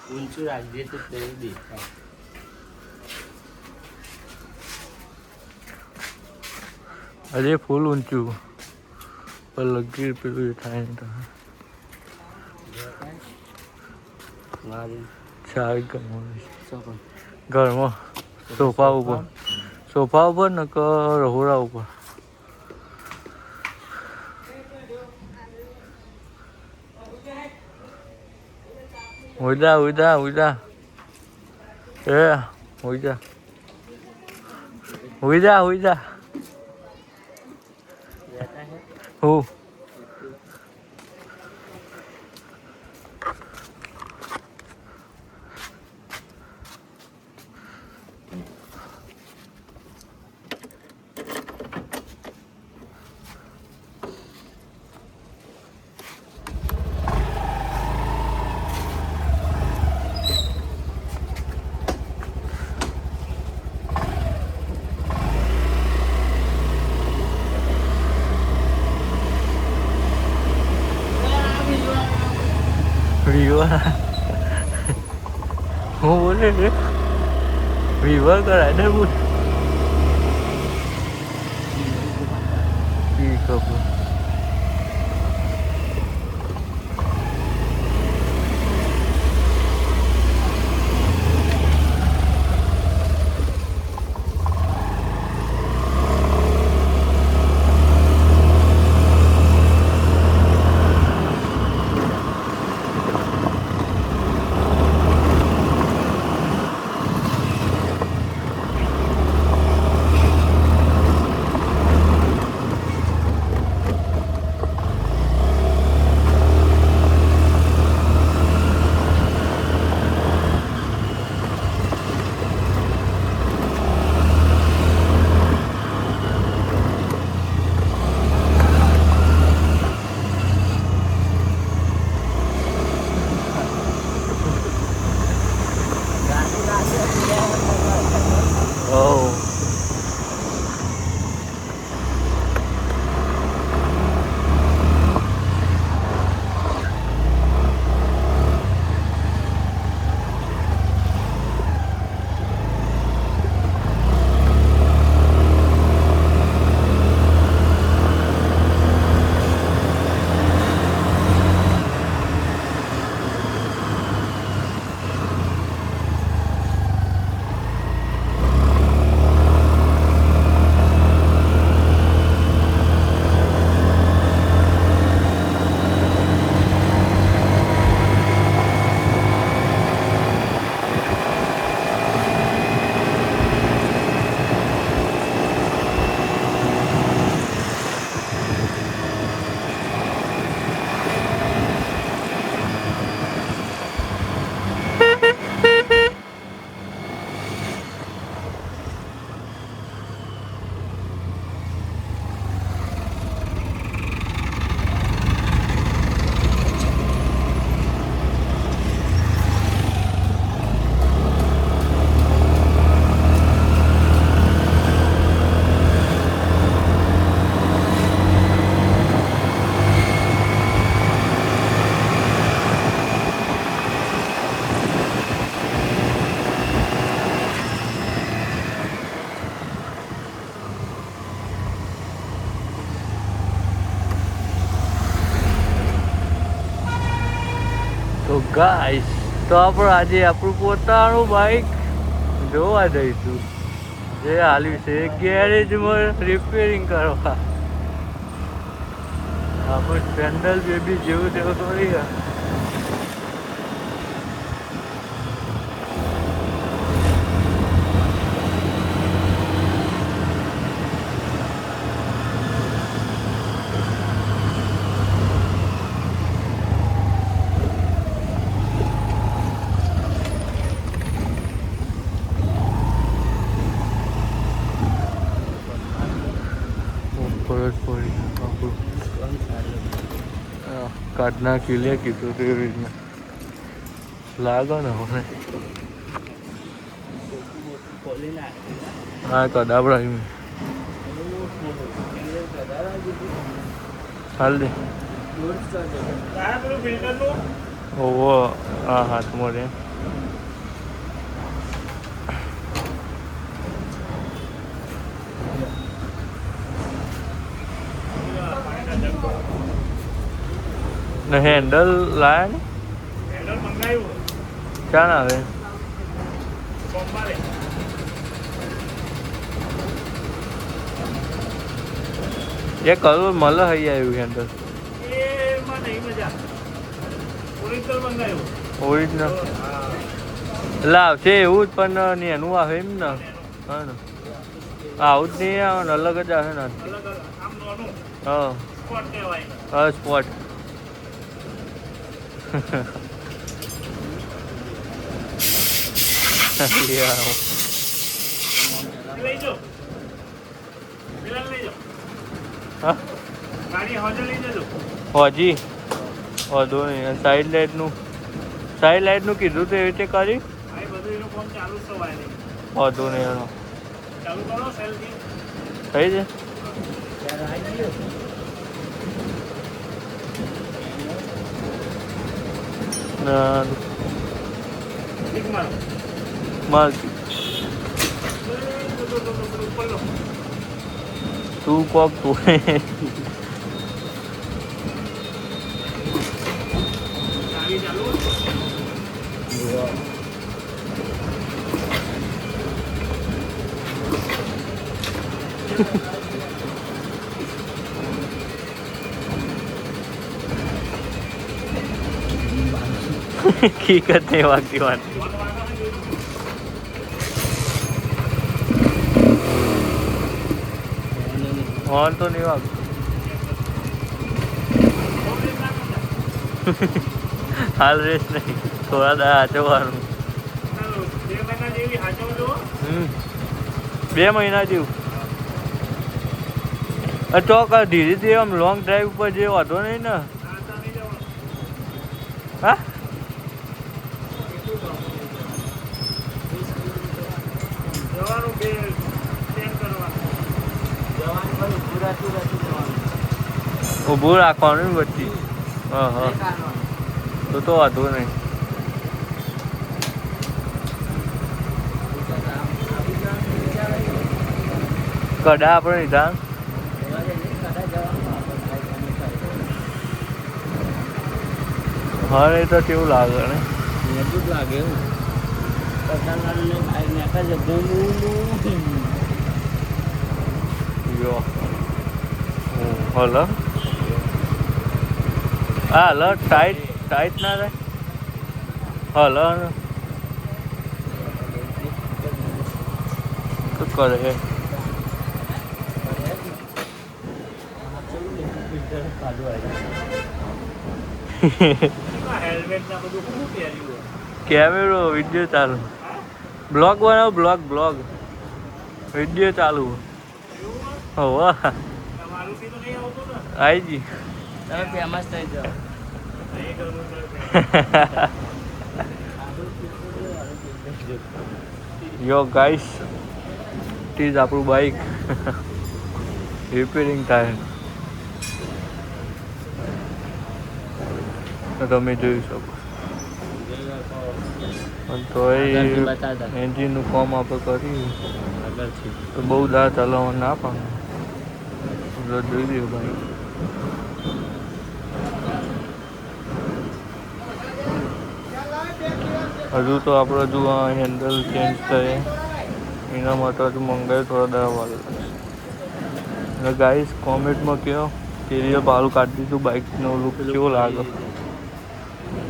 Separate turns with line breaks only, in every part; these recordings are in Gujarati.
ઊંચું રાખજે તો તેવું દેખાય.
અરે ફૂલ ઊંચું પર લગી પેલું થાય ને
મારી
ચાવી ઘરમાં સોફા ઉપર ને રહોડા ઉપર ઉડા એ ઉડા હું હું બોલે રે વિવાહ કરાય ને બોલ ખબર તો ગાઈસ તો આપણે આજે આપણું પોતાનું બાઈક જોવા જઈશું જે હાલ્યું છે ગેરેજમાં રિપેરિંગ કરવા આપણે સ્પેન્ડલ બેબી જેવું તેવું કરી કાઢના કિલે કીધું તો એવી રીતના લાગો ને હવે હા કદાબડા હાલ દે ઓહો હા હાથમાં રે ને હેન્ડલ લાયા ને
હેન્ડલ મંગાવ્યું
ક્યાં ના આવે
સોમવારે
એ કરું મળે હઈ આવ્યું હેન્ડલ
એમાં નહીં મજા ઓરિજિનલ મંગાવ્યું
ઓરિજિનલ
હા
એટલે આવશે એવું જ પણ એનું આવે એમ ને હા ને આવું જ નહીં આવે ને અલગ જ આવે ને
અલગ અલગ આમ નાનું
હા
સ્પોટ કહેવાય
હા સ્પોટ
લઈ જાઓ પેલા લઈ જાઓ
હા
ગાડી હોજે લઈ જજો
હજી વાંધો નહીં સાઈડ લાઇટનું કીધું તો એવી રીતે કરી
આ બધું એનું ફોન ચાલુ જ સવાય નહીં
વાંધો નહીં એનો
ચાલુ કરો સેલથી
થઈ છે
ત્યારે આવી ગયો
ઠીક મારો
માર
ઉપર લો
તું કોક તું
ગાડી ચાલુ
હકીકત નહીં વાગતી વાત
ફોન વાગવા નહીં
હોર્ન તો નહીં વાગતું હાલ રેસ નહીં થોડા દા હાચવવાનું
2 મહિના જેવી હાચવજો
2 મહિના જેવું ચોક ધીરે ધીરે આમ લોંગ ડ્રાઈવ ઉપર જે વાંધો નહીં ને હા
જવાનું બે ચેક કરવાનું
જવાનું બધું પૂરા જવાનું
ઊભું રાખવાનું ને વચ્ચે હા હા તો વાંધો નહીં કડા આપણે લીધા હા એ તો કેવું લાગે ને
મજબૂત લાગે એવું પચાસવાળાને બાઈક નાખે છે બૂમ
યો હલો હા હલો ટાઈટ ના રહે હલો શું કરે છે
હેલ્મેટ ના બધું શું પહેર્યું
કેમેરો વિડીયો ચાલુ બ્લોગ બનાવો બ્લોગ વિડીયો ચાલુ હોવા
મારુતિ તો નહીં આવતું ને
આવી જી
તમે ફેમસ થઈ જાઓ
નહીં કરવું
યો ગાઈસ ઇટ ઇઝ આપણું બાઈક રિપેરિંગ થાય તો તમે જોઈ શકો પણ તો એન્જિનનું કામ આપણે કર્યું
આગળથી
તો બહુ દાળ ચલાવવા ના પાડે જોઈ લ્યો ભાઈ હજુ તો આપણે હજુ આ હેન્ડલ ચેન્જ થાય એના માટે હજુ મંગાવી થોડા દાડા વાર લાગશે અને ગાઈસ કોમેન્ટમાં કહો કેરિયર બારું કાઢી દીધું બાઇકનો લુક કેવો લાગે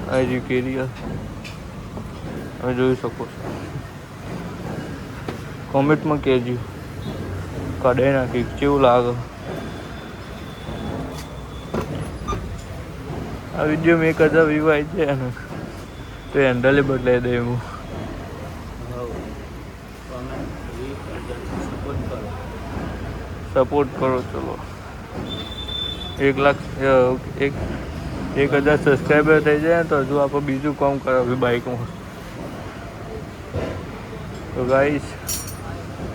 આ રહ્યું કેરિયર તમે જોઈ શકો છો કોમેન્ટમાં કહેજો કાઢી નાખી કેવું લાગે આ વિડીયો મેં કદાચ વ્યૂ આવી જાય ને તો હેન્ડલે બદલાઈ દે હું સપોર્ટ કરો ચલો 1,00,000 સબસ્ક્રાઈબર થઈ જાય ને તો હજુ આપણે બીજું કામ કરાવ્યું બાઇકમાં તો ગાઈસ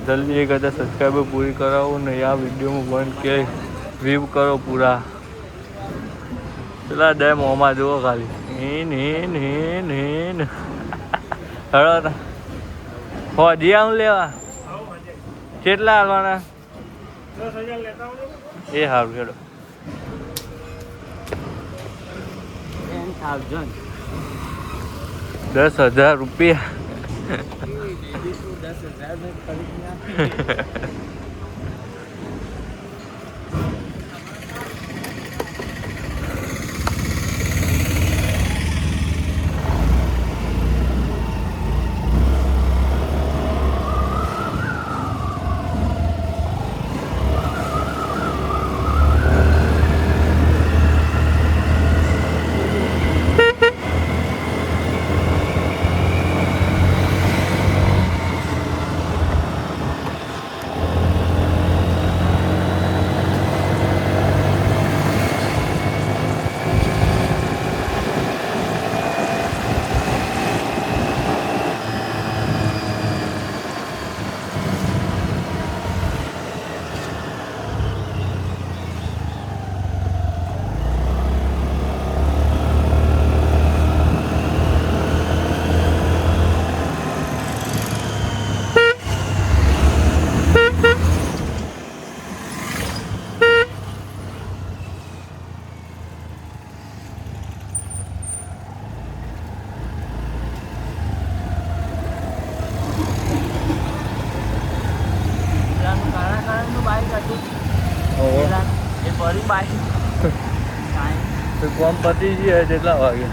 જલ્દી 1,000 સબસ્ક્રાઈબર પૂરી કરાવો ને આ વિડીયોમાં બંધ કે વ્યૂ કરો પૂરા પેલા ડેમ ઓમાં જુઓ ખાલી હિન હિન હિન હિન હળો તા હોજી આવું લેવા
આવો મજે
કેટલા આવવાના
10,000 લેતા આવજો
એ સારું હેડો
10,000
10,000 રૂપિયા
બેબી તું 10,000 में खरीदना કાળા કલરનું બાઈક હતું પેલા એ ફરી બાઈક કાંઈ
તો કોમ પતી ગઈ કેટલા વાગે
એ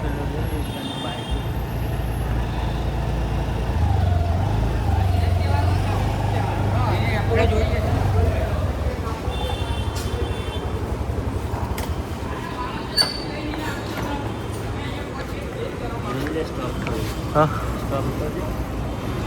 પેલું છે ને એનું બાઈક સ્ટોપ
હા
સ્ટોપ કરી